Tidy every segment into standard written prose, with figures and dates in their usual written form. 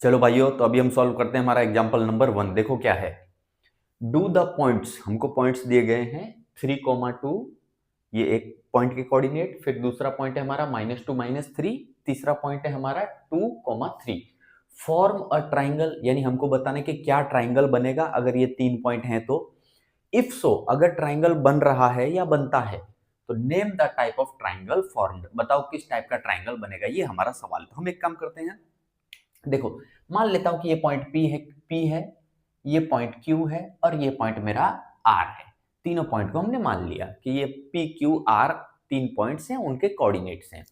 चलो भाइयों, तो अभी हम सॉल्व करते हैं हमारा एग्जाम्पल नंबर 1। देखो क्या है, डू द पॉइंट्स, हमको पॉइंट्स दिए गए हैं 3,2, ये एक पॉइंट के कोऑर्डिनेट, फिर दूसरा पॉइंट है हमारा -2 -3, तीसरा पॉइंट है हमारा 2,3। फॉर्म अ ट्राइंगल, यानी हमको बताने कि क्या ट्राइंगल बनेगा अगर ये 3 पॉइंट हैं तो। इफ सो, अगर ट्राइंगल बन रहा है या बनता है तो name the type of triangle formed, बताओ किस टाइप का ट्राइंगल बनेगा, ये हमारा सवाल। तो हम एक काम करते हैं, देखो मान लेता हूं कि ये पॉइंट P है, ये पॉइंट Q है और ये पॉइंट मेरा R है। तीनों पॉइंट को हमने मान लिया कि ये P Q R 3 पॉइंट्स हैं, उनके कोऑर्डिनेट्स हैं।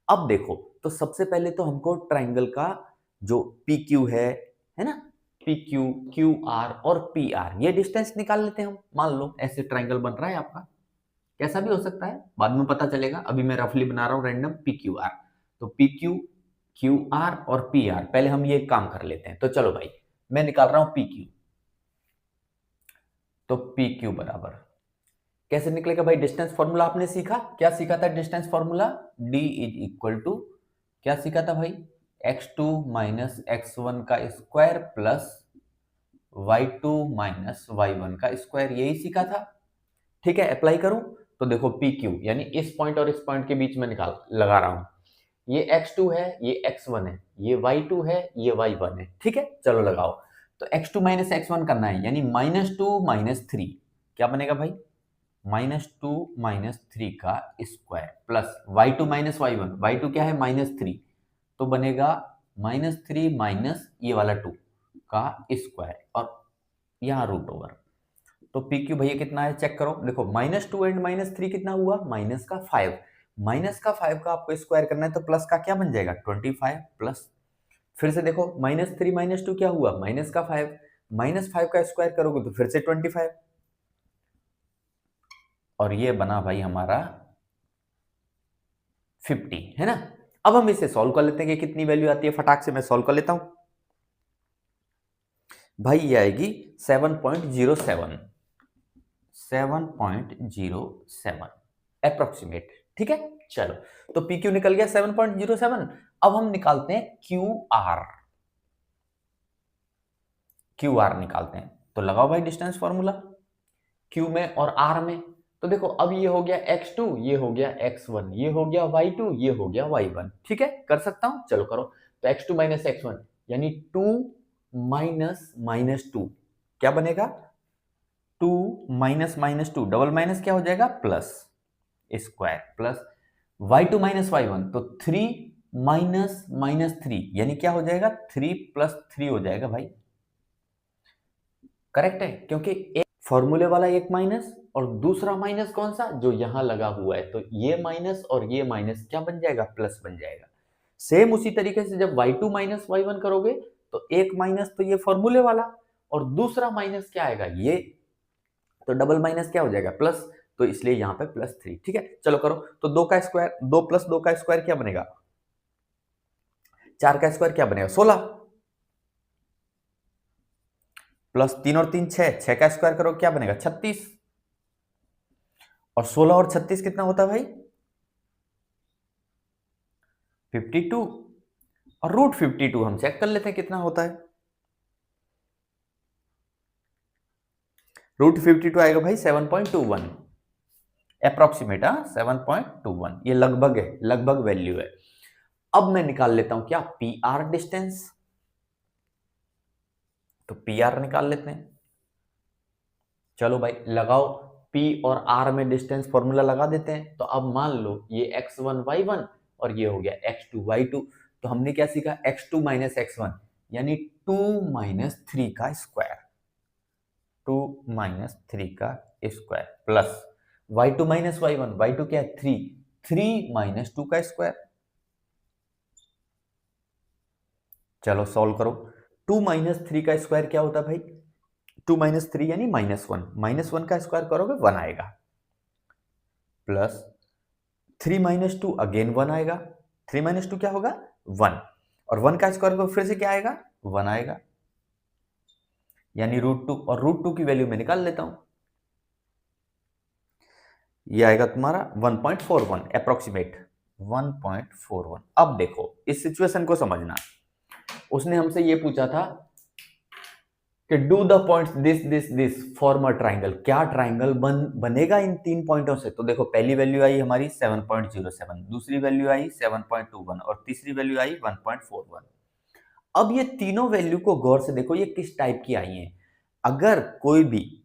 अब देखो, तो सबसे पहले तो हमको ट्राइंगल का जो PQ है ना, PQ, QR और PR, ये डिस्टेंस निकाल लेते हैं हम। मान लो ऐसे ट्राइंगल बन रहा है आपका, कैसा भी हो सकता है, बाद में पता चलेगा, अभी मैं रफली बना रहा हूं रैंडम PQR। तो PQ, QR और PR, पहले हम ये काम कर लेते हैं। तो चलो भाई, मैं निकाल रहा हूं PQ। तो PQ बराबर कैसे निकलेगा भाई, डिस्टेंस फॉर्मूला आपने सीखा, क्या सीखा था distance formula, D is equal to, क्या सीखा था भाई, x2 माइनस x1 का square plus y2 minus y1 का स्क्वायर, यही सीखा था। ठीक है, अप्लाई करूं तो देखो PQ, यानी इस पॉइंट और इस पॉइंट के बीच में निकाल लगा रहा हूं, ये x2 है, ये x1 है, ये y2 है, ये y1 है। ठीक है, चलो लगाओ। तो x2 माइनस x1 करना है, यानी -2 -3, क्या बनेगा भाई, -2 -3 का square plus y2 minus y1, y2 क्या है -3, तो बनेगा -3 माइनस ये वाला 2 का स्क्वायर और यहाँ रूट ओवर। तो PQ भैया कितना है चेक करो, देखो -2 एंड -3 कितना हुआ, -5, -5 का आपको स्क्वायर करना है तो प्लस का क्या बन जाएगा 25 प्लस, फिर से देखो -3 -2 क्या हुआ, -5, -5 का स्क्वायर करोगे तो फिर से 25, और ये बना भाई हमारा 50, है ना। अब हम इसे सॉल्व कर लेते हैं कि कितनी वैल्यू आती है, फटाक से मैं सॉल्व कर लेता हूं भाई। ये आएगी 7.07, 7.07 अप्रोक्सीमेट। ठीक है, चलो, तो PQ निकल गया 7.07। अब हम निकालते हैं QR, QR निकालते हैं। तो लगाओ भाई डिस्टेंस फॉर्मूला Q में और R में। तो देखो, अब ये हो गया x2, ये हो गया x1, ये हो गया y2, ये हो गया y1। ठीक है, कर सकता हूं, चलो करो। तो x2 माइनस x1 यानी 2 माइनस -2 क्या बनेगा, 2 माइनस -2, डबल माइनस क्या हो जाएगा plus square plus y2 minus y1, तो 3 माइनस -3 यानी क्या हो जाएगा 3 + 3 हो जाएगा भाई। करेक्ट है, क्योंकि एक फॉर्मूले वाला एक माइनस और दूसरा माइनस कौन सा, जो यहां लगा हुआ है, तो ये माइनस और ये माइनस क्या बन जाएगा, प्लस बन जाएगा। सेम उसी तरीके से जब y2 माइनस y1 करोगे तो एक माइनस तो ये फॉर्मूले वाला और दूसरा माइनस क्या आएगा ये, तो डबल माइनस क्या हो जाएगा प्लस, तो इसलिए यहां पे +3। ठीक है, चलो करो। तो 2 का स्क्वायर, 2 + 2 का स्क्वायर क्या बनेगा, 4 का स्क्वायर क्या बनेगा 16, प्लस 3 और 3 6, 6 का स्क्वायर करो क्या बनेगा 36, और 16 और 36 कितना होता है भाई 52, और √52 हम चेक कर लेते हैं कितना होता है। √52 आएगा भाई 7.21 अप्रोक्सीमेट, 7.21, ये लगभग है, लगभग वैल्यू है। अब मैं निकाल लेता हूं क्या, PR डिस्टेंस। तो PR निकाल लेते हैं, चलो भाई लगाओ, P और R में डिस्टेंस फॉर्मूला लगा देते हैं। तो अब मान लो ये x1 y1 और ये हो गया x2 y2। तो हमने क्या सीखा, x2 माइनस x1 यानी 2 माइनस 3 का स्क्वायर, 2 माइनस 3 का square plus y2 minus y1, y2 क्या है 3, 3 माइनस 2 का स्क्वायर। चलो सॉल्व करो, 2 माइनस 3 का स्क्वायर क्या होता है भाई, 2 माइनस 3 यानी -1, -1 का स्क्वायर करोगे 1 आएगा, प्लस 3 माइनस 2 अगेन 1 आएगा, 3 माइनस 2 क्या होगा 1, और 1 का स्क्वायर को फिर से क्या आएगा 1 आएगा, यानी √2, और √2 की वैल्यू मैं निकाल लेता हूं, ये आएगा तुम्हारा 1.41 अप्रोक्सीमेट 1.41। अब देखो इस सिचुएशन को समझना, उसने हमसे ये पूछा था कि do the points this form a triangle, क्या ट्राइंगल बनेगा इन 3 पॉइंटों से। तो देखो पहली वैल्यू आई हमारी 7.07, दूसरी वैल्यू आई 7.21 और तीसरी वैल्यू आई 1.41। अब ये तीनों वैल्यू को गौर से देखो, ये किस टाइप की आई हैं। अगर कोई भी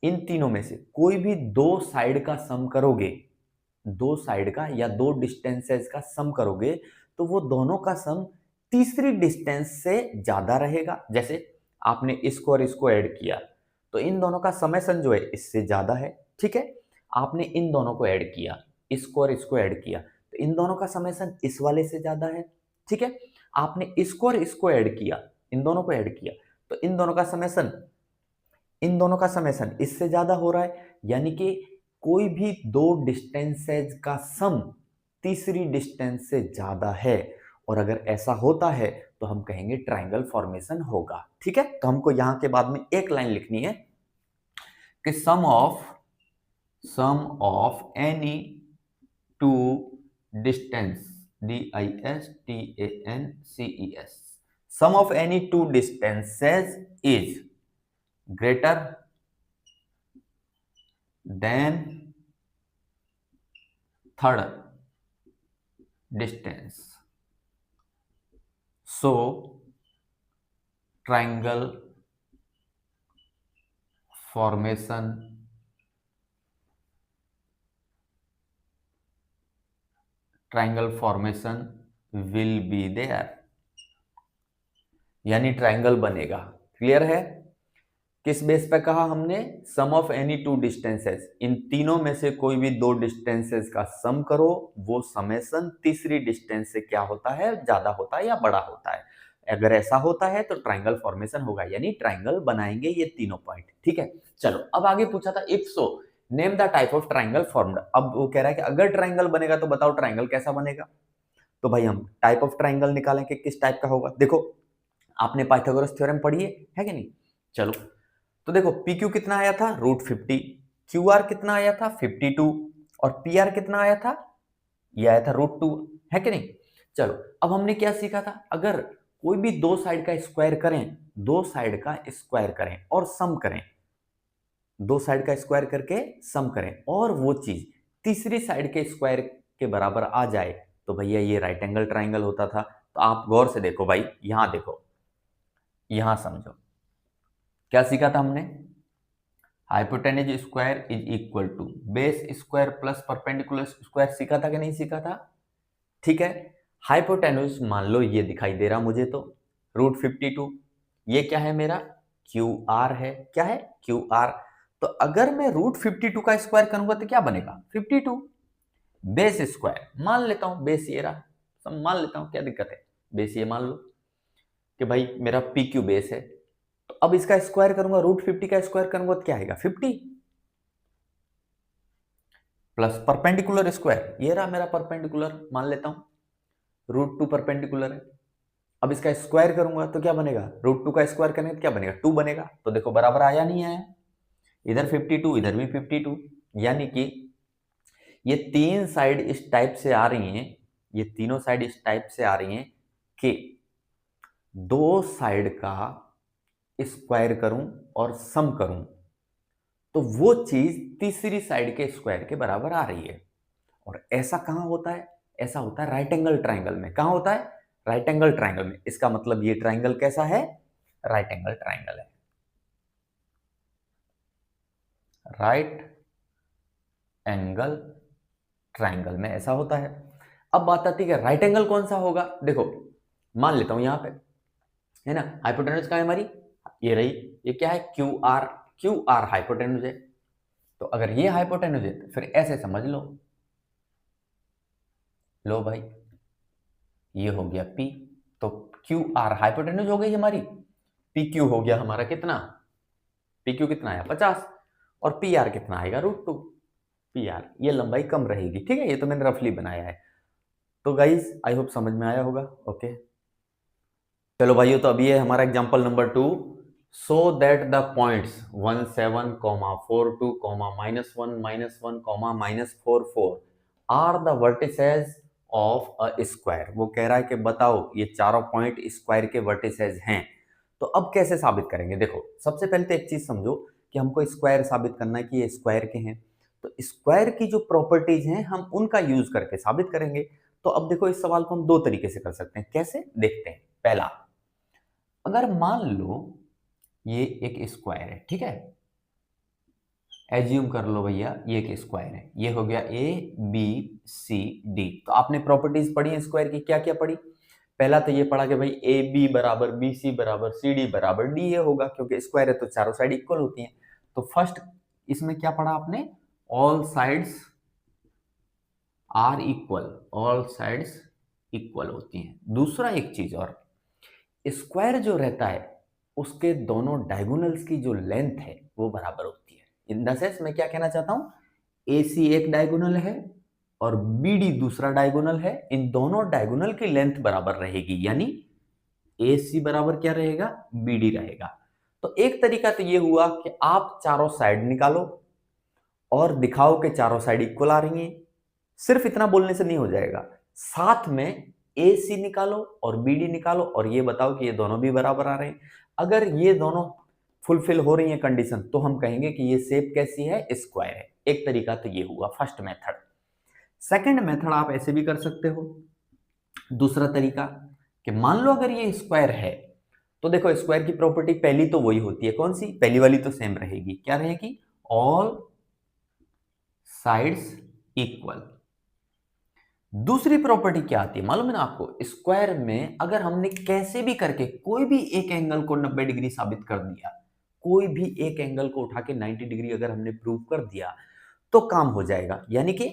इन तीनों में से कोई भी दो साइड का सम करोगे, दो साइड का या दो डिस्टेंसेस का सम करोगे, तो वो दोनों का सम तीसरी डिस्टेंस से ज्यादा रहेगा। जैसे आपने इसको और इसको ऐड किया, तो इन दोनों का समेशन जो है इससे ज्यादा है, ठीक है। आपने इन दोनों को ऐड किया, इसको और इसको ऐड किया, तो इन दोनों का समेशन इस वाले से ज्यादा है, ठीक है। आपने इसको और इसको ऐड किया, इन दोनों को ऐड किया, तो इन दोनों का समेशन इससे ज्यादा हो रहा है। यानी कि कोई भी दो डिस्टेंसेज का सम तीसरी डिस्टेंस से ज्यादा है, और अगर ऐसा होता है तो हम कहेंगे ट्राइंगल फॉर्मेशन होगा, ठीक है। तो हमको यहां के बाद में एक लाइन लिखनी है कि sum of any two distance, DISTANCES, sum of any two distances is greater than third distance, so triangle formation will be there, यानी ट्राइंगल बनेगा। क्लियर है। किस बेस पे कहा हमने, सम ऑफ एनी टू डिस्टेंसेस, इन तीनों में से कोई भी दो डिस्टेंसेस का सम करो, वो समेशन तीसरी डिस्टेंस से क्या होता है, ज्यादा होता है या बड़ा होता है। अगर ऐसा होता है तो ट्राइंगल फॉर्मेशन होगा, यानी ट्राइंगल बनाएंगे ये तीनों पॉइंट, ठीक है। चलो अब आगे पूछा था if so name the type of triangle formed. अब वो कह रहा है कि अगर ट्राइंगल बनेगा तो बताओ ट्राइंगल कैसा बनेगा। तो भाई हम टाइप ऑफ ट्राइंगल निकालें कि किस टाइप का होगा। देखो आपने पाइथागोरस थ्योरम पढ़ी है कि नहीं। चलो तो देखो PQ कितना आया था, √50, QR कितना आया था 52, और PR कितना आया था, ये आया था √2, है कि नहीं। चलो अब हमने क्या सीखा था, अगर कोई भी दो साइड का स्क्वायर करें, दो साइड का स्क्वायर करें और सम करें, दो साइड का स्क्वायर करके सम करें, और वो चीज तीसरी साइड के स्क्वायर के बराबर आ जाए, तो भैया ये राइट एंगल ट्राइंगल होता था। तो आप गौर से देखो भाई, यहां देखो, यहां समझो क्या सीखा था हमने, hypotenuse square is equal to base square plus perpendicular square, सीखा था कि नहीं सीखा था। ठीक है, हाइपोटेन्यूज मान लो ये दिखाई दे रहा मुझे तो √52, ये क्या है मेरा QR है, क्या है QR। तो अगर मैं √52 का स्क्वायर करूंगा तो क्या बनेगा 52, बेस स्क्वायर मान लेता हूं, बेस ये रहा, सब मान लेता हूं, क्या दिक्कत है, बेस ये मान लो कि भाई मेरा PQ बेस है। तो अब इसका स्क्वायर करूंगा, √50 का स्क्वायर करूंगा तो क्या आएगा 50, प्लस परपेंडिकुलर स्क्वायर ये रहा मेरा परपेंडिकुलर, मान लेता हूं √2 परपेंडिकुलर है। अब इसका स्क्वायर करूंगा तो क्या बनेगा, √2 का स्क्वायर करेंगे तो क्या बनेगा 2 बनेगा। तो देखो बराबर आया नहीं आया, इधर 52 इधर भी 52, यानी कि ये तीन साइड इस टाइप से आ रही हैं, ये तीनों साइड इस टाइप से आ रही हैं कि दो साइड का स्क्वायर करूं और सम करूं तो वो चीज तीसरी साइड के स्क्वायर के बराबर आ रही है। और ऐसा कहां होता है, ऐसा होता है राइट एंगल ट्राइंगल में। कहां होता है, राइट एंगल ट्राइंगल में। इसका मतलब ये ट्राइंगल कैसा है, राइट एंगल ट्राइंगल है, राइट एंगल ट्राइंगल में ऐसा होता है। अब बात आती है राइट एंगल कौन सा होगा। देखो मान लेता हूं यहां पे है ना, हाइपोटेन्यूज का है हमारी, ये रही, ये क्या है QR हाइपोटेन्यूज है। तो अगर ये हाइपोटेन्यूज है तो फिर ऐसे समझ लो भाई ये हो गया P, तो QR हाइपोटेन्यूज हो गई हमारी, PQ हो गया हमारा कितना, PQ कितना आया 50, और PR कितना आएगा √2। PR ये लंबाई कम रहेगी, ठीक है, ये तो मैंने रफली बनाया है। तो गाइज आई होप समझ में आया होगा। ओके चलो भाइयों, तो अभी है हमारा example number 2, so that the points 17, -42, -1, -1, -44 are the vertices of a square. वो कह रहा है कि बताओ ये चारों पॉइंट स्क्वायर के वर्टिसेस हैं। तो अब कैसे साबित करेंगे? देखो, सबसे पहले तो एक चीज समझो कि हमको स्क्वायर साबित करना है कि ये स्क्वायर के हैं। तो स्क्वायर की जो प्रॉपर्टीज हैं हम उनका यूज करके साबित करेंगे। तो अब देखो, इस सवाल को हम दो तरीके से कर सकते हैं। कैसे? देखते हैं। पहला, अगर मान लो ये एक स्क्वायर है, ठीक है, एज्यूम कर लो भैया ये एक स्क्वायर है, ये हो गया ए बी सी डी। तो आपने प्रॉपर्टीज पढ़ी है स्क्वायर की, क्या क्या पढ़ी? पहला तो ये पढ़ा कि भाई ए बी बराबर बी सी बराबर सी डी बराबर डी ए होगा, क्योंकि स्क्वायर है तो चारों साइड इक्वल होती हैं। तो फर्स्ट इसमें क्या पढ़ा आपने? All sides are equal, all sides equal होती हैं। दूसरा एक चीज और, स्क्वायर जो रहता है उसके दोनों डायगोनल्स की जो लेंथ है वो बराबर होती है। इन द सेंस मैं क्या कहना चाहता हूं, ए सी एक डायगोनल है और बी डी दूसरा डायगोनल है, इन दोनों डायगोनल की लेंथ बराबर रहेगी, यानी ए सी बराबर क्या रहेगा? बी डी रहेगा। तो एक तरीका तो ये हुआ कि आप चारों साइड निकालो और दिखाओ कि चारों साइड इक्वल आ रही हैं। सिर्फ इतना बोलने से नहीं हो जाएगा, साथ में ए सी निकालो और बी डी निकालो और ये बताओ कि ये दोनों भी बराबर आ रहे हैं। अगर ये दोनों फुलफिल हो रही है कंडीशन, तो हम कहेंगे कि ये शेप कैसी है? स्क्वायर है। एक तरीका तो ये हुआ, फर्स्ट मेथड। सेकंड मेथड आप ऐसे भी कर सकते हो, दूसरा तरीका, कि मान लो अगर ये स्क्वायर है, तो देखो स्क्वायर की प्रॉपर्टी पहली तो वही होती है, कौन सी? पहली वाली तो सेम रहेगी, क्या रहेगी? All sides equal. दूसरी प्रॉपर्टी क्या आती है मालूम है ना आपको? स्क्वायर में अगर हमने कैसे भी करके कोई भी एक एंगल को 90 डिग्री साबित कर दिया, कोई भी एक एंगल को उठा के 90 डिग्री अगर हमने प्रूव कर दिया, तो काम हो जाएगा। यानी कि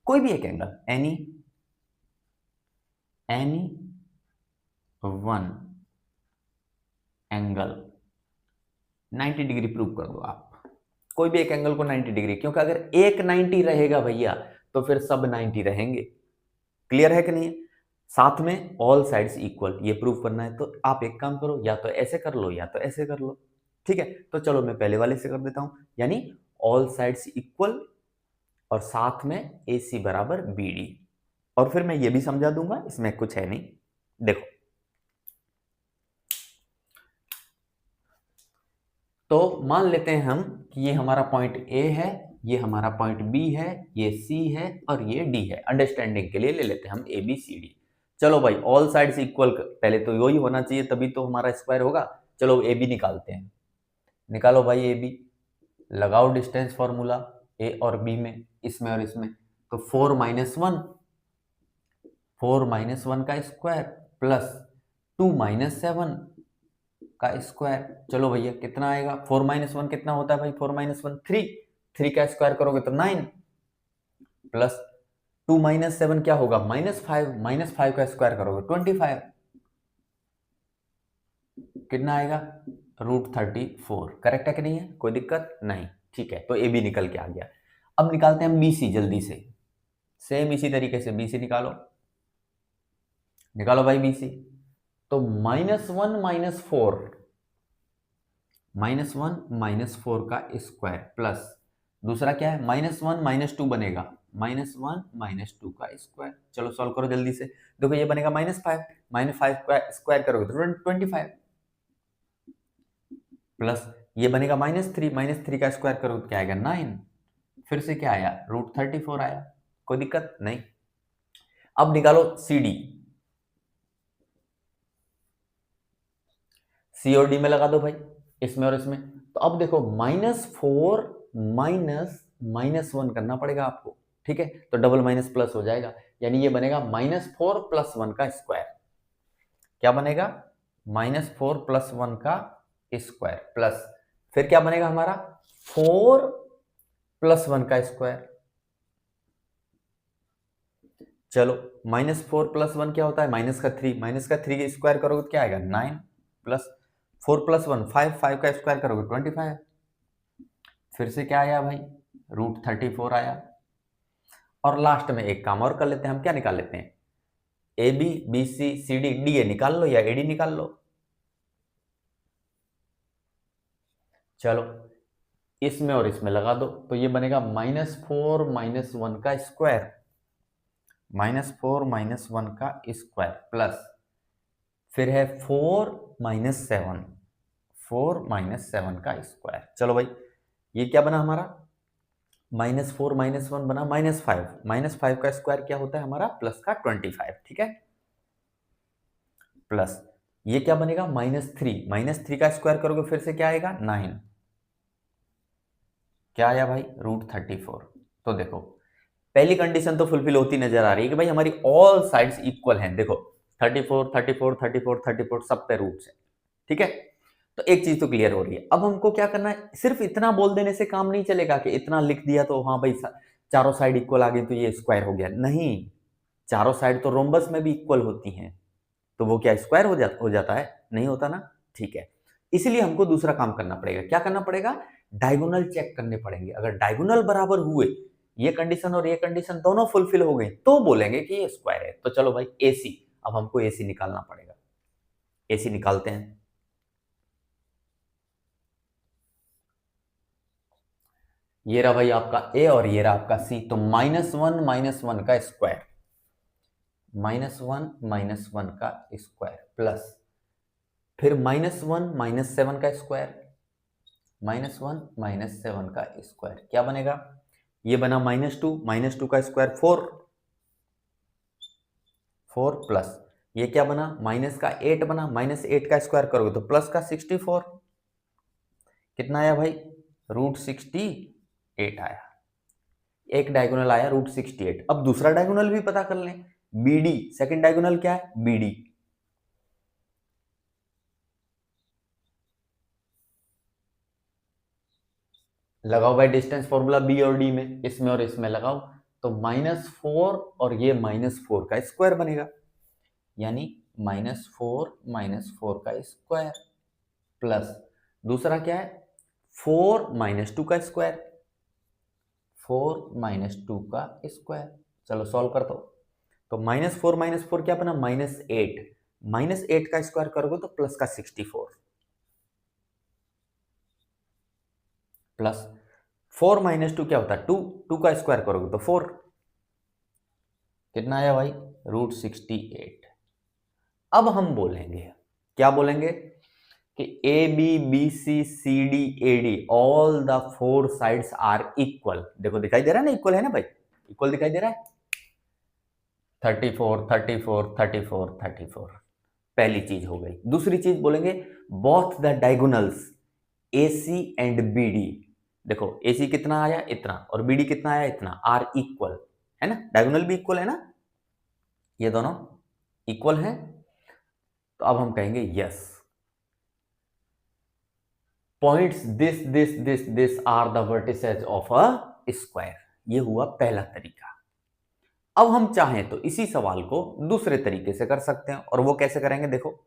कोई भी एक angle, any one angle 90 degree prove कर दो आप। कोई भी एक एंगल को 90 डिग्री, क्योंकि अगर एक 90 रहेगा भैया तो फिर सब 90 रहेंगे। क्लियर है कि नहीं? साथ में ऑल साइड्स इक्वल, ये प्रूव करना है। तो आप एक काम करो, या तो ऐसे कर लो या तो ऐसे कर लो। ठीक है, तो चलो मैं पहले वाले से कर देता हूं, यानी ऑल साइड्स इक्वल और साथ में ए सी बराबर बी डी। और फिर मैं ये भी समझा दूंगा, इसमें कुछ है नहीं। देखो, तो मान लेते हैं हम कि ये हमारा पॉइंट ए है, ये हमारा पॉइंट बी है, ये सी है और ये डी है। अंडरस्टैंडिंग के लिए ले लेते हैं हम ए बी सी डी। चलो भाई, ऑल साइड्स इक्वल, पहले तो वही होना चाहिए तभी तो हमारा स्क्वायर होगा। चलो ए बी निकालते हैं। निकालो भाई ए बी, लगाओ डिस्टेंस फॉर्मूला ए और बी में, इसमें और इसमें। तो 4 - 1 का स्क्वायर प्लस 2 - 7 का स्क्वायर। चलो भैया कितना आएगा? 4 - 1 कितना होता है भाई? 4 - 1 3, 3 का स्क्वायर करोगे तो 9 प्लस 2 - 7 क्या होगा? -5, -5 का स्क्वायर करोगे 25, कितना आएगा? √34। करेक्ट है कि नहीं है? कोई दिक्कत नहीं? ठीक है, तो ए बी निकल के आ गया। अब निकालते हैं हम बी सी जल्दी से, सेम इसी तरीके से बी सी निकालो। निकालो भाई बी सी। तो -1 - 4, -1 - 4 का स्क्वायर प्लस दूसरा क्या है? -1 - 2 बनेगा, -1 - 2 का स्क्वायर। चलो सॉल्व करो जल्दी से। देखो ये बनेगा -5, -5 का स्क्वायर करोगे तो 25 प्लस ये बनेगा -3 का स्क्वायर करोगे तो क्या आएगा? 9। फिर से क्या आया? √34 आया। कोई दिक्कत नहीं? अब निकालो सी डी, सी और डी में लगा दो भाई, इसमें और इसमें। तो अब देखो, -4 -1 करना पड़ेगा आपको। ठीक है, तो डबल माइनस प्लस हो जाएगा, यानी ये बनेगा -4 + 1 का स्क्वायर। क्या बनेगा? -4 + 1 का स्क्वायर प्लस फिर क्या बनेगा हमारा? 4 + 1 का स्क्वायर। चलो, -4 + 1 क्या होता है? -3, -3 का स्क्वायर करोगे तो क्या आएगा? 9 प्लस 4 + 1 5, 5 का स्क्वायर करोगे 25। फिर से क्या आया भाई? √34 आया। और लास्ट में एक काम और कर लेते हैं हम, क्या निकाल लेते हैं? A B B C C D D A निकाल लो या ए डी निकाल लो। चलो इसमें और इसमें लगा दो, तो ये बनेगा -4 - 1 का स्क्वायर -4 -1 का स्क्वायर प्लस फिर है 4 -7, 4 -7 का स्क्वायर। चलो भाई ये क्या बना हमारा, -4 -1 बना -5, -5 का स्क्वायर क्या होता है हमारा प्लस का 25, ठीक है। प्लस ये क्या बनेगा -3 का स्क्वायर करोगे फिर से क्या आएगा 9, क्या आया भाई √34। तो देखो पहली कंडीशन तो फुलफिल होती नजर आ रही है कि भाई हमारी ऑल साइड्स इक्वल हैं। देखो 34 34 34 34 सब पे रूट्स है, ठीक है। तो एक चीज तो क्लियर हो रही है। अब हमको क्या करना है, सिर्फ इतना बोल देने से काम नहीं चलेगा कि इतना लिख दिया तो हाँ भाई चारों साइड इक्वल आ गई तो ये स्क्वायर हो गया। नहीं, चारों साइड तो रोम्बस में भी इक्वल होती हैं, तो वो क्या स्क्वायर हो जाता है? नहीं होता ना, ठीक है। इसलिए हमको दूसरा काम करना पड़ेगा। क्या करना पड़ेगा? डायगोनल चेक करने पड़ेंगे। अगर डायगोनल बराबर हुए, ये कंडीशन और ये कंडीशन दोनों फुलफिल हो गई, तो बोलेंगे कि ये स्क्वायर है। तो चलो भाई एसी, अब हमको एसी निकालना पड़ेगा। एसी निकालते हैं। ये रहा भाई आपका ए और ये रहा आपका सी। तो -1 -1 का स्क्वायर, -1 -1 का स्क्वायर प्लस फिर -1 -7 का स्क्वायर, -1 -7 का स्क्वायर क्या बनेगा? ये बना -2 का स्क्वायर 4 प्लस ये क्या बना -8 बना, -8 का स्क्वायर करोगे तो प्लस का 64, कितना आया भाई √68 आया। एक डायगोनल आया √68। अब दूसरा डायगोनल भी पता कर लें, बीडी। सेकंड डायगोनल क्या है? बीडी। लगाओ भाई डिस्टेंस फॉर्मूला बी और डी में, इसमें और इसमें लगाओ, तो -4 और ये -4 का स्क्वायर बनेगा, यानी -4 का स्क्वायर प्लस दूसरा क्या है 4 -2 का स्क्वायर, 4 -2 का स्क्वायर। चलो सॉल्व कर दो। तो -4 क्या बना -8, -8 का स्क्वायर करोगे तो प्लस का 64 प्लस 4 -2 क्या होता है 2, 2 का स्क्वायर करोगे तो 4, कितना आया भाई √68। अब हम बोलेंगे, क्या बोलेंगे कि A B B C C D A D all the 4 sides are equal. देखो दिखाई दे रहा है ना, इक्वल है ना भाई, इक्वल दिखाई दे रहा है। 34 34 34 34 पहली चीज हो गई। दूसरी चीज बोलेंगे both the diagonals A C and B D. देखो ए सी कितना आया इतना और बी डी कितना आया इतना, आर इक्वल है ना, डायगोनल भी इक्वल है ना, ये दोनों इक्वल हैं। तो अब हम कहेंगे yes points this are the vertices of a square. ये हुआ पहला तरीका। अब हम चाहें तो इसी सवाल को दूसरे तरीके से कर सकते हैं, और वो कैसे करेंगे? देखो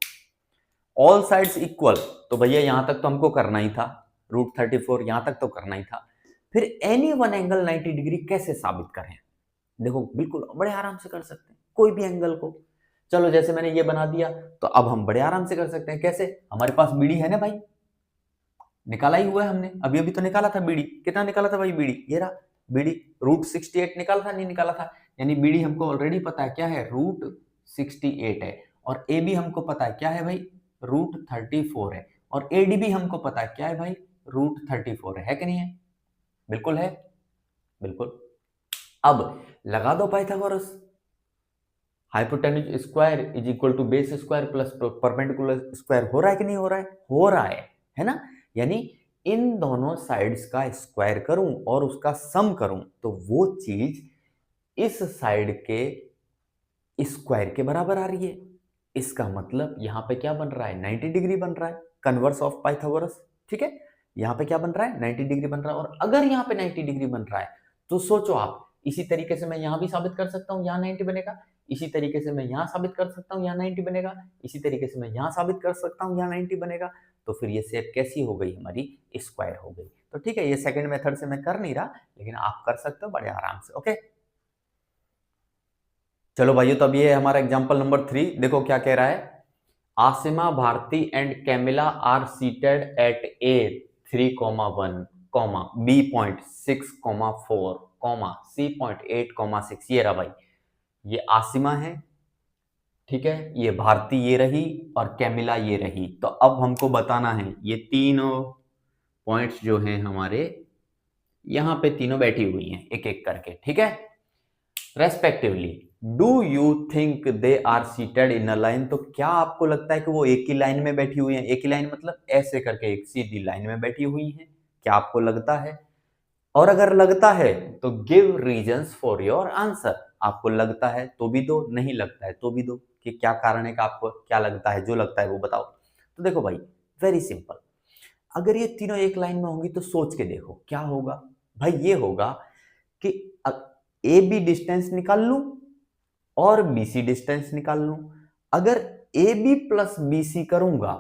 ऑल साइड्स इक्वल, तो भैया यहां तक तो हमको करना ही था, √34 यहां तक तो करना ही था। फिर एनी वन एंगल 90 डिग्री कैसे साबित करें? देखो बिल्कुल बड़े आराम से कर सकते हैं कोई भी एंगल को। चलो जैसे मैंने ये बना दिया, तो अब हम बड़े आराम से कर सकते हैं। कैसे? हमारे पास बीडी है ना भाई, निकाला ही हुआ है हमने, अभी अभी तो निकाला था बीडी। कितना निकाला था भाई बीडी? ये रहा बीडी, √68 निकाला था नहीं निकाला था, यानी बीडी हमको ऑलरेडी पता है क्या है √68 है, और ए बी हमको पता है क्या है भाई √34 है, और ए डी भी हमको पता है क्या है भाई √34 है कि नहीं है? बिल्कुल है, बिल्कुल। अब लगा दो Pythagoras, hypotenuse square is equal to base square plus perpendicular square. हो रहा है कि नहीं हो रहा है? हो रहा है ना। यानी इन दोनों साइड्स का स्क्वायर करूं और उसका सम करूं तो वो चीज इस साइड के स्क्वायर के बराबर आ रही है। इसका मतलब यहां पे क्या बन रहा है 90 डिग्री बन रहा है, कन्वर्स ऑफ पाइथागोरस, ठीक है। यहां पे क्या बन रहा है 90 डिग्री बन रहा है, और अगर यहां पे 90 डिग्री बन रहा है तो सोचो आप, इसी तरीके से मैं यहां भी साबित कर सकता हूं यहां 90 बनेगा, इसी तरीके से मैं यहां साबित कर सकता हूं यहां 90 बनेगा, इसी तरीके से मैं यहां साबित कर सकता हूं यहां 90 बनेगा। तो फिर ये शेप कैसी हो गई हमारी? स्क्वायर हो गई। तो ठीक है, ये सेकंड मेथड से मैं कर नहीं रहा, लेकिन आप कर सकते हो बड़े आराम से। ओके चलो भाइयों, तो अब ये हमारा एग्जांपल नंबर 3। देखो क्या कह रहा है, Asima Bharti and Camila are seated at A 3,1, B.6,4, C.8,6। ये रहा भाई ये आसिमा है, ठीक है, ये भारती ये रही और कैमिला ये रही। तो अब हमको बताना है ये तीनों पॉइंट्स जो हैं हमारे यहां पे तीनों बैठी हुई हैं एक एक करके, ठीक है, respectively. Do you think they are seated in a line? तो क्या आपको लगता है कि वो एक ही लाइन में बैठी हुई हैं? एक ही लाइन मतलब ऐसे करके एक सीधी लाइन में बैठी हुई हैं, क्या आपको लगता है? और अगर लगता है तो give reasons for your answer. आपको लगता है तो भी दो, नहीं लगता है तो भी दो, कि क्या कारण है कि आपको क्या लगता है, जो लगता है वो बताओ। तो देखो भाई, वेरी सिंपल, अगर ये तीनों एक लाइन में होंगी तो सोच के देखो क्या होगा। भाई ये होगा कि ए बी डिस्टेंस निकाल लूं और बी सी डिस्टेंस निकाल लूं। अगर A B plus B C करूंगा,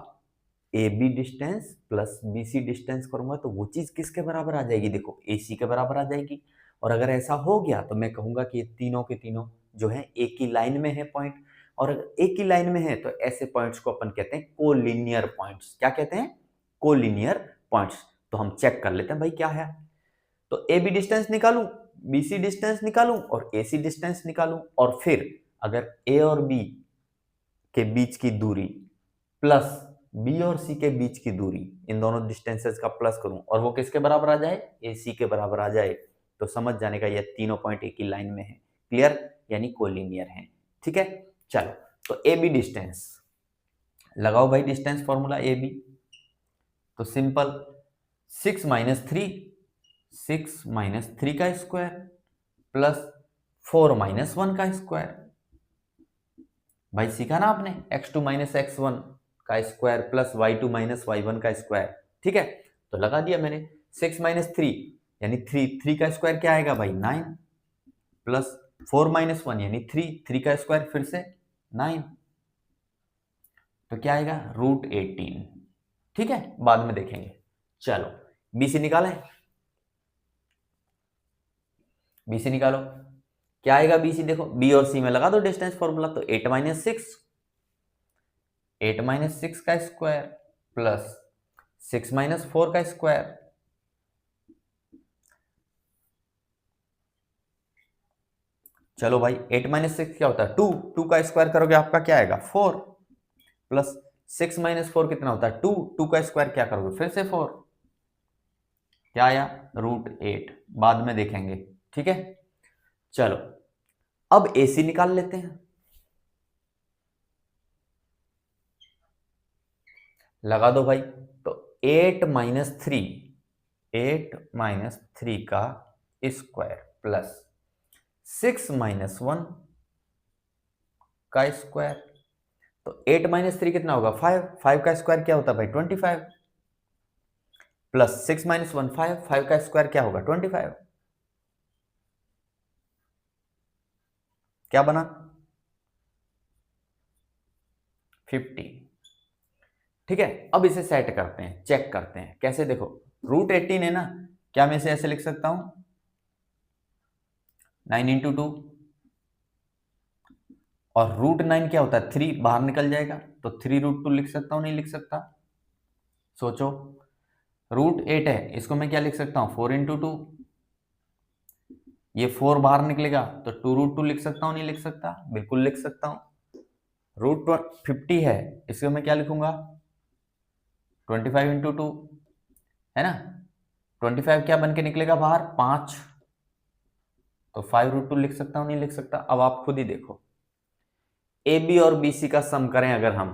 A B distance plus B C distance करूंगा, तो वो चीज किसके बराबर आ जाएगी? देखो ए सी के बराबर आ जाएगी। और अगर ऐसा हो गया तो मैं कहूंगा कि ये तीनों के तीनों जो है एक ही लाइन में है पॉइंट। और अगर एक ही लाइन में है तो ऐसे पॉइंट्स को अपन कहते हैं कोलिनियर पॉइंट्स। क्या कहते हैं? Collinear points. तो हम चेक कर लेते हैं भाई क्या है। तो ए बी डिस्टेंस निकालूं, बी सी डिस्टेंस निकालूं और ए सी डिस्टेंस निकालूं, और फिर अगर ए और बी के बीच की दूरी प्लस बी और सी के बीच की दूरी, इन दोनों डिस्टेंसेस का प्लस करूं और वो किसके बराबर आ जाए? ए सी के बराबर आ जाए, तो समझ जाने का ये तीनों पॉइंट एक ही लाइन में है। क्लियर? यानी कोलिनियर है। ठीक है, चलो तो ए बी डिस्टेंस लगाओ भाई, डिस्टेंस फॉर्मूला ए बी। तो सिंपल 6 माइनस 3, 6 माइनस 3 का स्क्वायर प्लस 4 माइनस 1 का स्क्वायर। भाई सीखा ना आपने, x2 माइनस x1 का square plus y2 minus y1 का स्क्वायर। ठीक है, तो लगा दिया मैंने। 6 माइनस 3 यानी 3 का स्क्वायर क्या आएगा भाई? 9 प्लस 4 माइनस 1 यानी 3 का स्क्वायर फिर से 9, तो क्या आएगा? √18। ठीक है, बाद में देखेंगे। चलो बीसी निकालें, बीसी निकालो। क्या आएगा बीसी? देखो बी और सी में लगा दो डिस्टेंस फॉर्मूला, तो 8 माइनस 6, 8 माइनस 6 का स्क्वायर प्लस 6 माइनस 4 का स्क्वायर। चलो भाई 8 माइनस 6 क्या होता है? 2, 2 का स्क्वायर करोगे आपका क्या आएगा? 4 प्लस 6 माइनस 4 कितना होता है? 2, 2 का स्क्वायर क्या करोगे? फिर से 4, क्या आया? √8। बाद में देखेंगे। ठीक है, चलो अब एसी निकाल लेते हैं। लगा दो भाई, तो 8 माइनस 3, 8 माइनस 3 का स्क्वायर प्लस 6 माइनस 1 का स्क्वायर। तो 8 माइनस 3 कितना होगा? 5, 5 का स्क्वायर क्या होता है भाई? 25 प्लस 6 माइनस 1 5, 5 का स्क्वायर क्या होगा? 25। क्या बना? 50। ठीक है, अब इसे सेट करते हैं, चेक करते हैं कैसे। देखो √18 है ना, क्या मैं इसे ऐसे लिख सकता हूं? 9 इंटू 2, और √9 क्या होता है? 3 बाहर निकल जाएगा, तो 3√2 लिख सकता हूं, नहीं लिख सकता? सोचो, √8 है, इसको मैं क्या लिख सकता हूं? 4 इंटू 2। ये 4 बाहर निकलेगा तो 2√2 लिख सकता हूं, नहीं लिख सकता? बिल्कुल लिख सकता हूं। √50 है, इसको मैं क्या लिखूंगा? 25 इंटू 2 है ना। 25 क्या बन के निकलेगा बाहर? 5, तो 5√2 लिख सकता हूं, नहीं लिख सकता? अब आप खुद ही देखो, ए बी और बी सी का सम करें अगर हम,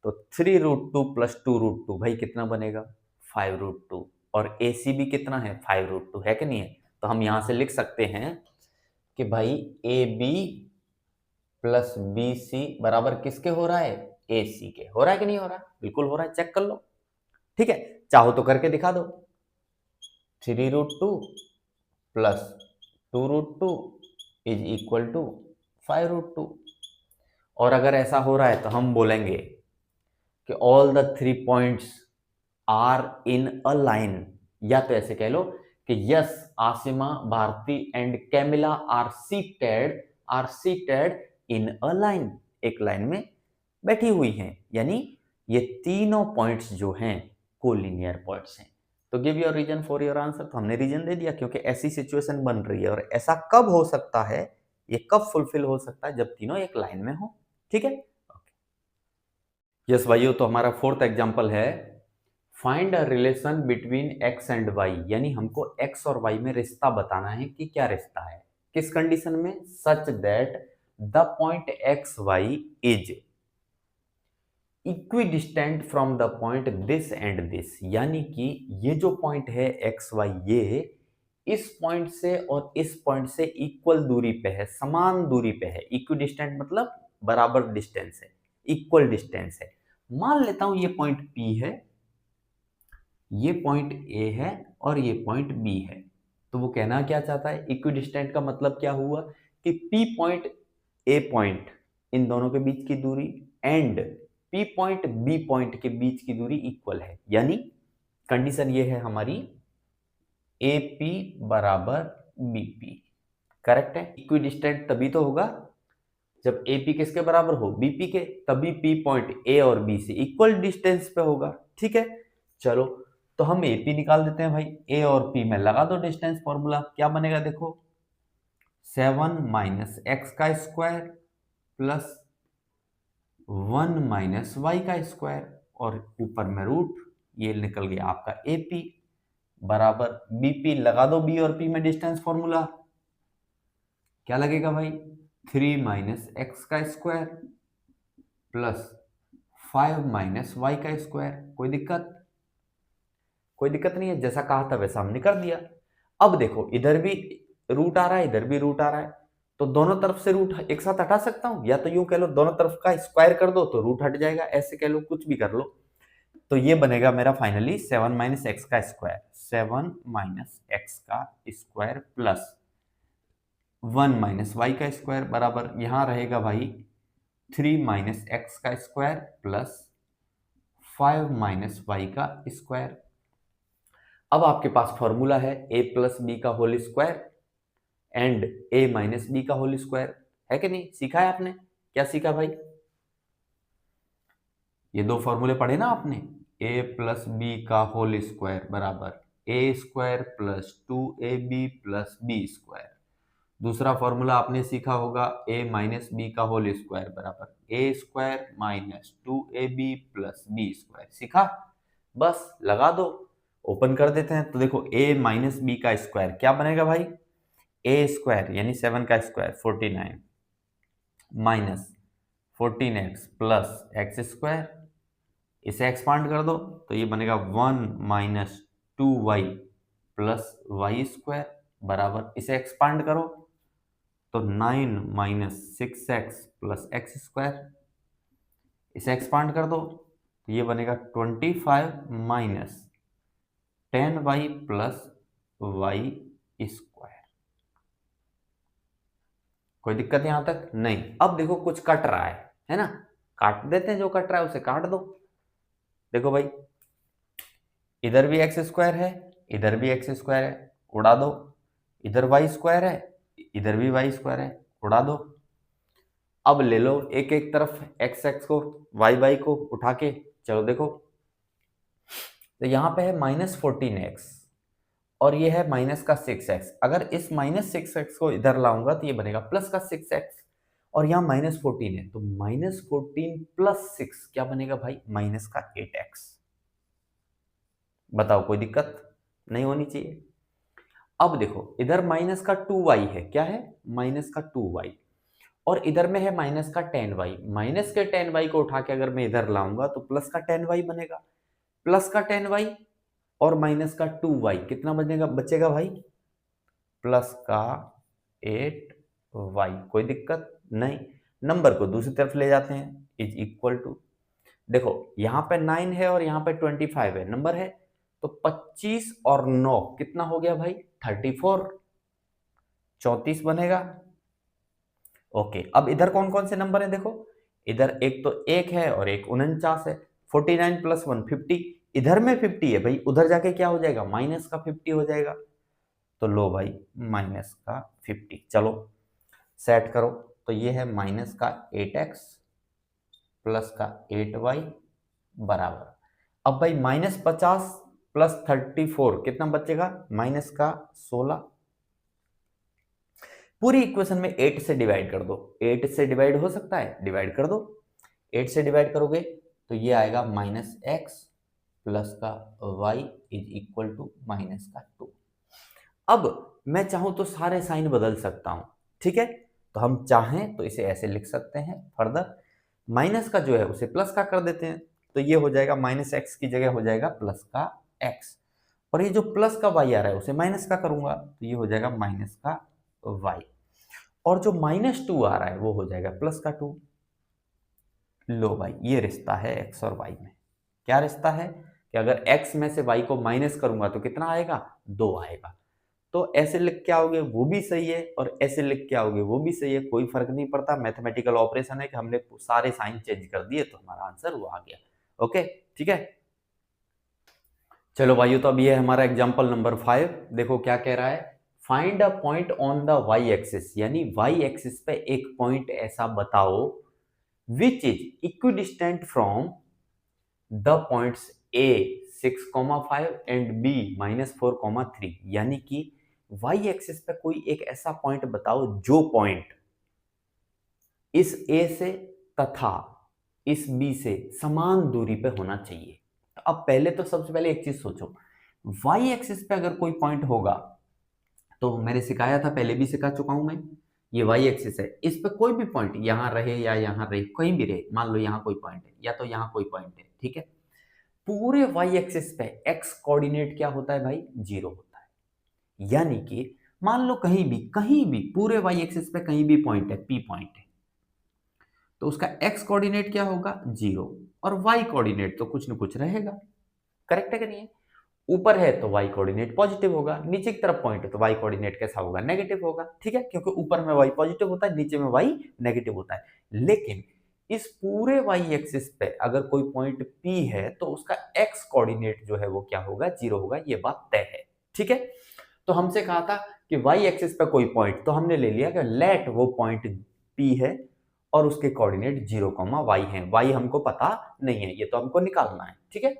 तो 3√2 प्लस 2√2 भाई कितना बनेगा? 5√2। और ए सी भी कितना है? 5√2 है कि नहीं है? तो हम यहां से लिख सकते हैं कि भाई A B plus B C बराबर किसके हो रहा है? ए सी के। हो रहा है कि नहीं हो रहा? बिल्कुल हो रहा है, चेक कर लो। ठीक है, चाहो तो करके दिखा दो। 3√2 प्लस 2√2 इज इक्वल टू 5√2। और अगर ऐसा हो रहा है तो हम बोलेंगे कि all the 3 points are in a line, या तो ऐसे कह लो कि yes Asima, Bharti and Camila are seated in a line, एक लाइन में बैठी हुई हैं। यानी ये तीनों पॉइंट्स जो हैं कोलिनियर पॉइंट्स हैं। तो give your reason for your answer. तो हमने रीजन दे दिया क्योंकि ऐसी सिचुएशन बन रही है। और ऐसा कब हो सकता है? ये कब फुलफिल हो सकता है? जब तीनों एक लाइन में हो। ठीक है, यस भाइयों, तो हमारा फोर्थ एग्जांपल है find a relation between X and Y, यानी हमको एक्स और वाई में रिश्ता बताना है कि क्या रिश्ता है, किस कंडीशन में, such that the point X Y is equidistant from the point this and this, यानी कि ये जो पॉइंट है एक्स वाई, ये इस पॉइंट से और इस पॉइंट से इक्वल दूरी पे है, समान दूरी पे है। इक्विडिस्टेंट मतलब बराबर डिस्टेंस है, इक्वल डिस्टेंस है। मान लेता हूं ये पॉइंट P है, ये पॉइंट A है और ये पॉइंट B है। तो वो कहना क्या चाहता है, इक्विडिस्टेंट का मतलब क्या हुआ कि P point A point in दोनों के बीच की दूरी and P point B point के बीच की दूरी इक्वल है, यानी कंडीशन ये है हमारी AP बराबर BP। करेक्ट है, इक्विडिस्टेंट तभी तो होगा जब AP किसके बराबर हो, BP के, तभी P पॉइंट A और B से इक्वल डिस्टेंस पे होगा। ठीक है, चलो तो हम AP निकाल देते हैं भाई, A और P में लगा दो डिस्टेंस फॉर्मूला, क्या बनेगा देखो, 7 माइनस एक्स का स्क्वायर प्लस 1 माइनस वाई का स्क्वायर और ऊपर में रूट, ये निकल गया आपका AP बराबर BP। लगा दो B और P में डिस्टेंस फॉर्मूला, क्या लगेगा भाई, 3 माइनस एक्स का स्क्वायर प्लस 5 माइनस वाई का स्क्वायर। कोई दिक्कत, कोई दिक्कत नहीं है, जैसा कहा था वैसा हमने कर दिया। अब देखो इधर भी रूट आ रहा है, इधर भी रूट आ रहा है, तो दोनों तरफ से रूट एक साथ हटा सकता हूं, या तो यूं कह लो दोनों तरफ का स्क्वायर कर दो तो रूट हट जाएगा, ऐसे कह लो, कुछ भी कर लो। तो ये बनेगा मेरा फाइनली 7 माइनस एक्स का स्क्वायर, 7 माइनस एक्स का स्क्वायर प्लस 1 माइनस वाई का स्क्वायर बराबर, यहां रहेगा भाई 3 माइनस एक्स का स्क्वायर प्लस 5 माइनस वाई का स्क्वायर। अब आपके पास फॉर्मूला है a प्लस बी का whole square and a minus B का होल स्क्वायर, है कि नहीं? सीखा है आपने, क्या सीखा भाई? ये दो फॉर्मूले पढ़े ना आपने, a प्लस बी का होल स्क्वायर बराबर a square plus 2ab plus B square. दूसरा फॉर्मूला आपने सीखा होगा a माइनस बी का होल स्क्वायर बराबर a square minus 2ab plus B square. सीखा? बस लगा दो, ओपन कर देते हैं, तो देखो a माइनस बी का स्क्वायर क्या बनेगा भाई, a स्क्वायर यानी 7 का square 49 minus 14x plus x square, इसे एक्सपांड कर दो तो ये बनेगा 1 minus 2y plus y square बराबर, इसे एक्सपांड करो तो 9 minus 6x plus x square, इसे एक्सपांड कर दो तो ये बनेगा 25 minus 10y plus y square. कोई दिक्कत यहां तक नहीं? अब देखो कुछ कट रहा है ना, काट देते हैं, जो कट रहा है उसे काट दो। देखो भाई इधर भी एक्स स्क्वायर है, इधर भी एक्स स्क्वायर है, उड़ा दो। इधर वाई स्क्वायर है, इधर भी वाई स्क्वायर है, उड़ा दो। अब ले लो एक एक तरफ एक्स एक्स को, वाई वाई को उठा के, चलो देखो तो यहाँ पे है माइनस 14x और ये है माइनस का 6x। अगर इस माइनस 6x को इधर लाऊंगा तो ये बनेगा प्लस का 6x और यहाँ माइनस 14 है, तो माइनस 14 प्लस 6 क्या बनेगा भाई, माइनस का 8x। बताओ, कोई दिक्कत नहीं होनी चाहिए। अब देखो इधर माइनस का 2y है, क्या है, माइनस का 2y, और इधर में है माइनस का 10y। माइनस के 10y को उठा के अगर मैं इधर लाऊंगा तो प्लस का 10y बनेगा, प्लस का 10y और माइनस का 2y कितना बनेगा, बचेगा भाई, प्लस का 8y। कोई दिक्कत नहीं, नंबर को दूसरी तरफ ले जाते हैं, इज इक्वल टू, देखो यहाँ पे 9 है और यहाँ पे 25 है, नंबर है, तो 25 और 9 कितना हो गया भाई, 34, 34 बनेगा। ओके, अब इधर कौन कौन से नंबर है देखो, इधर एक तो 1 है और एक 49 है, 49 प्लस 1 50, इधर में 50 है भाई, उधर जाके क्या हो जाएगा, माइनस का 50 हो जाएगा। तो लो भाई माइनस का 50, चलो सेट करो, तो ये है माइनस का 8x प्लस का 8y बराबर, अब भाई माइनस 50 प्लस 34 कितना बचेगा, माइनस का 16। पूरी इक्वेशन में 8 से डिवाइड कर दो। 8 से डिवाइड हो सकता है, डिवाइड कर दो। 8 से डिवाइड करोगे तो ये आएगा -x प्लस का y इज इक्वल टू -2। अब मैं चाहूं तो सारे साइन बदल सकता हूं, ठीक है। तो हम चाहें तो इसे ऐसे लिख सकते हैं, फर्दर माइनस का जो है उसे प्लस का कर देते हैं, तो ये हो जाएगा -x की जगह हो जाएगा प्लस का x, और ये जो प्लस का y आ रहा है उसे माइनस का करूंगा तो ये हो जाएगा माइनस का y, और जो -2 आ रहा है वो हो जाएगा प्लस का 2। लो भाई, ये रिश्ता है x और y में। क्या रिश्ता है कि अगर x में से y को माइनस करूंगा तो कितना आएगा, 2 आएगा। तो ऐसे लिख के आओगे वो भी सही है और ऐसे लिख के आओगे वो भी सही है, कोई फर्क नहीं पड़ता। मैथमेटिकल ऑपरेशन है कि हमने सारे साइन चेंज कर दिए तो हमारा आंसर वो आ गया। ओके, ठीक है। चलो भाइयों, तो अब ये है हमारा एग्जांपल नंबर 5। देखो क्या कह रहा है, find a point on the Y axis, यानी वाई एक्सिस पे एक पॉइंट ऐसा बताओ which is equidistant from the points A 6,5 and B -4,3, यानी कि वाई एक्सिस पे कोई एक ऐसा पॉइंट बताओ जो पॉइंट इस ए से तथा इस बी से समान दूरी पे होना चाहिए। तो अब पहले तो सबसे पहले एक चीज सोचो, वाई एक्सिस पे अगर कोई पॉइंट होगा, तो मैंने सिखाया था, पहले भी सिखा चुका हूं मैं, ये वाई एक्सिस है, इस पे कोई भी पॉइंट यहां रहे या यहां रहे, कहीं भी रहे, मान लो यहां कोई पॉइंट है या तो यहां कोई पॉइंट है, ठीक है। पूरे वाई एक्सिस पे एक्स कोऑर्डिनेट क्या होता है भाई, 0 होता है। यानी कि मान लो कहीं भी पूरे वाई एक्सिस पे कहीं भी पॉइंट है, पी पॉइंट है, तो उसका एक्स कोऑर्डिनेट क्या होगा, 0, और वाई कोऑर्डिनेट तो कुछ न कुछ रहेगा। करेक्ट है कि नहीं है? ऊपर है तो y कोऑर्डिनेट पॉजिटिव होगा, नीचे की तरफ पॉइंट है तो y कोऑर्डिनेट कैसा होगा, नेगेटिव होगा, ठीक है, क्योंकि ऊपर में y पॉजिटिव होता है, नीचे में y नेगेटिव होता है। लेकिन इस पूरे y एक्सिस पे अगर कोई पॉइंट P है तो उसका x कोऑर्डिनेट जो है वो क्या होगा, 0 होगा, ये बात तय है, ठीक है। तो हमसे कहा था कि y एक्सिस पे कोई पॉइंट, तो हमने ले लिया कि लेट वो पॉइंट P है और उसके कोऑर्डिनेट 0, y है। y हमको पता नहीं है, ये तो हमको निकालना है, ठीक है।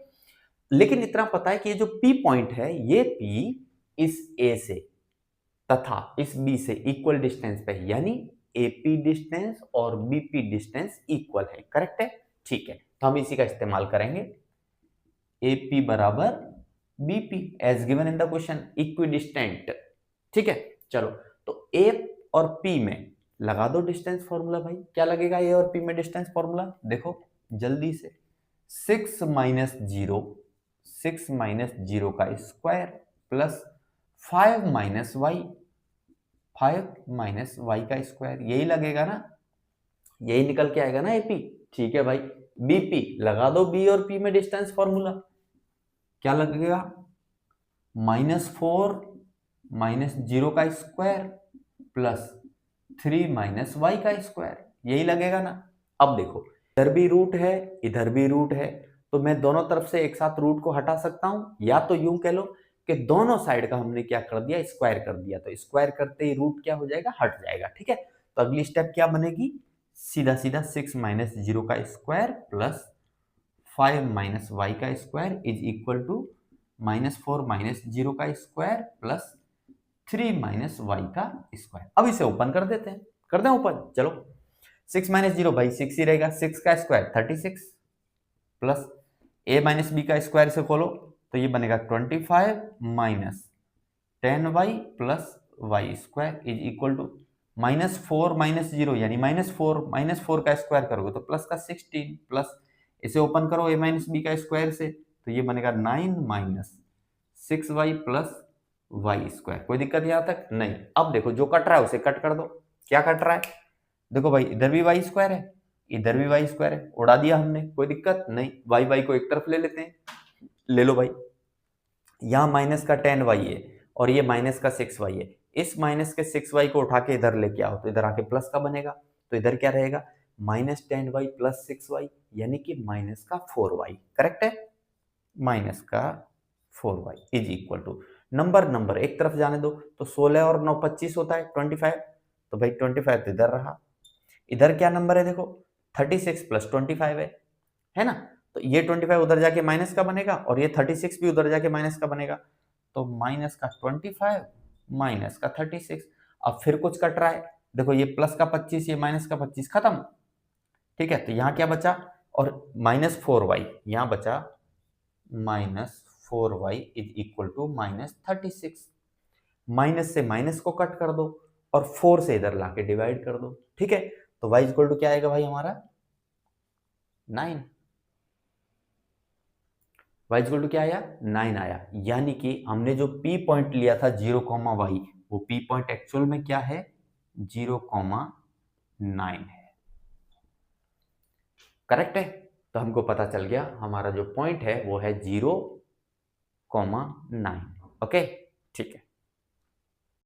लेकिन इतना पता है कि ये जो P पॉइंट है, ये P इस A से तथा इस B से इक्वल डिस्टेंस पे है, यानी AP डिस्टेंस और BP डिस्टेंस इक्वल है। करेक्ट है, ठीक है। तो हम इसी का इस्तेमाल करेंगे, AP बराबर BP as given in the question, equidistant, ठीक है। चलो, तो A और P में लगा दो डिस्टेंस फॉर्मूला। भाई क्या लगेगा A और P में डिस्टेंस फॉर्मूला, देखो जल्दी से, 6 माइनस जीरो का स्क्वायर प्लस 5 माइनस वाई का स्क्वायर, यही लगेगा ना, यही निकल के आएगा ना एपी, ठीक है भाई। बीपी लगा दो, बी और पी में डिस्टेंस फॉर्मूला क्या लगेगा, -4 माइनस जीरो का स्क्वायर प्लस 3 माइनस वाई का स्क्वायर, यही लगेगा ना। अब देखो, इधर भी रूट है, इधर भी रूट है, तो मैं दोनों तरफ से एक साथ रूट को हटा सकता हूं, या तो यूं कह लो कि दोनों साइड का हमने क्या कर दिया, स्क्वायर कर दिया, तो स्क्वायर करते ही रूट क्या हो जाएगा, हट जाएगा, ठीक है। तो अगली स्टेप क्या बनेगी, सीधा सीधा 6 माइनस जीरो का स्क्वायर प्लस 5 माइनस वाई का square is equal to -4 minus zero का स्क्वायर प्लस 3 माइनस वाई का स्क्वायर। अब इसे ओपन कर देते हैं, कर दें ओपन, चलो। 6 माइनस जीरो भाई 6 ही रहेगा, 6 का square 36 plus a minus B का स्क्वायर से खोलो तो ये बनेगा 25 minus 10y plus y square is equal to -4 minus zero, यानी -4 का स्क्वायर करोगे तो प्लस का 16 प्लस इसे ओपन करो a माइनस बी का स्क्वायर से तो ये बनेगा 9 minus 6y plus y square. कोई दिक्कत यहाँ तक नहीं। अब देखो जो कट रहा है उसे कट कर दो, क्या कट रहा है, देखो भाई इधर भी वाई स्क्वायर है, इधर भी वाई स्क्वायर है, उड़ा दिया हमने, कोई दिक्कत नहीं। वाई को एक तरफ ले लेते हैं, ले लो भाई, यहाँ माइनस का 10y है और ये माइनस का 6y है, इस माइनस के 6y को उठा के इधर लेके आओ तो इधर आके प्लस का बनेगा, तो इधर क्या रहेगा, -10y प्लस 6y, यानी कि माइनस का 4y। करेक्ट है, माइनस का 4y is equal to number एक तरफ जाने दो, तो 16 और 9 25 होता है 25, तो भाई 25 तो इधर रहा, इधर क्या नंबर है देखो 36 प्लस 25 है ना, तो ये 25 उधर जाके माइनस का बनेगा और ये 36 भी उधर जाके माइनस का बनेगा, तो माइनस का 25 माइनस का 36। अब फिर कुछ कट रहा है, देखो ये प्लस का 25, ये माइनस का 25, खत्म। ठीक है, तो यहाँ क्या बचा, और -4y यहाँ बचा, -4y is equal to -36। Minus से माइनस को कट कर दो और 4 से इधर लाके डिवाइड कर दो। ठीक है, तो y इक्वल टू क्या आएगा भाई हमारा 9। y इक्वल टू क्या आया 9 आया, यानी कि हमने जो p पॉइंट लिया था 0,y, वो p पॉइंट एक्चुअल में क्या है 0,9 है। करेक्ट है, तो हमको पता चल गया हमारा जो पॉइंट है वो है 0,9। ओके, ठीक है।